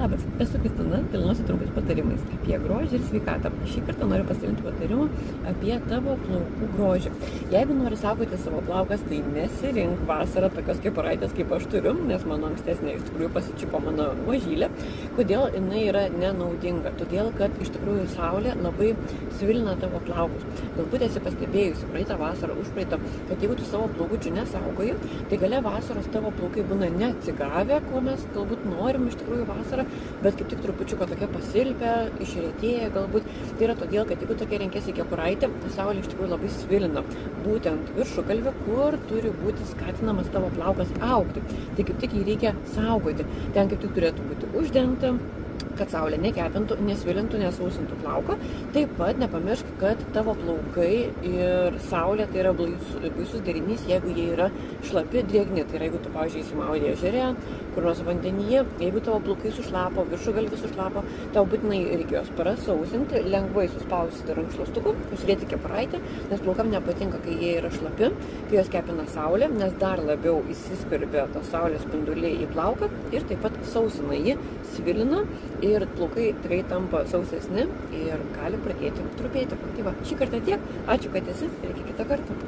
Labas, esu Kristina, dalinuosi trumpais patarimais apie grožį ir sveikatą. Šį kartą noriu pasidalinti patarimu apie tavo plaukų grožį. Jeigu nori saugoti savo plaukas, tai nesirink vasarą tokios kepuraitės, kaip aš turiu, nes mano ankstesnė iš tikrųjų pasičiupo mano mažylė. Kodėl jinai yra nenaudinga? Todėl, kad iš tikrųjų saulė labai svilina tavo plaukus. Galbūt esi pastebėjusi praeitą vasarą, užpraeitą, kad jeigu tu savo plaukučių nesaugoji, tai gale vasaros tavo plaukai būna neatsigavę, ko mes galbūt norim iš tikrųjų vasarą, bet kaip tik trupučiuką tokia pasilpę, išretėję galbūt. Tai yra todėl, kad jeigu tokia renkėsi kepuraitė, saulė iš tikrųjų labai svilina būtent viršugalvį, kur turi būti skatinamas tavo plaukas augti. Tai kaip tik jį reikia saugoti. Ten kaip tik turėtų būti uždengta, kad saulė nekepintų, nesvilintų, nesausintų plauką. Taip pat nepamiršk, kad tavo plaukai ir saulė tai yra baisus derinys, jeigu jie yra šlapi, drėgni. Tai yra, jeigu tu, pavyzdžiui, įsimaudė ežere, kur nors vandenyje, jeigu tavo plaukai sušlapo, viršugalvis sušlapo, tau būtinai reikia juos prasausinti, lengvai suspausyti rankšluostuku, užsidėti kepuraitę, nes plaukam nepatinka, kai jie yra šlapi, kai juos kepina saulė, nes dar labiau įsiskverbia tos saulės spinduliai į plauką ir taip pat sausina jį, svilina ir plaukai tikrai tampa sausesni ir gali pradėti trupėti. Tai va, šį kartą tiek. Ačiū, kad esi ir iki kito karto.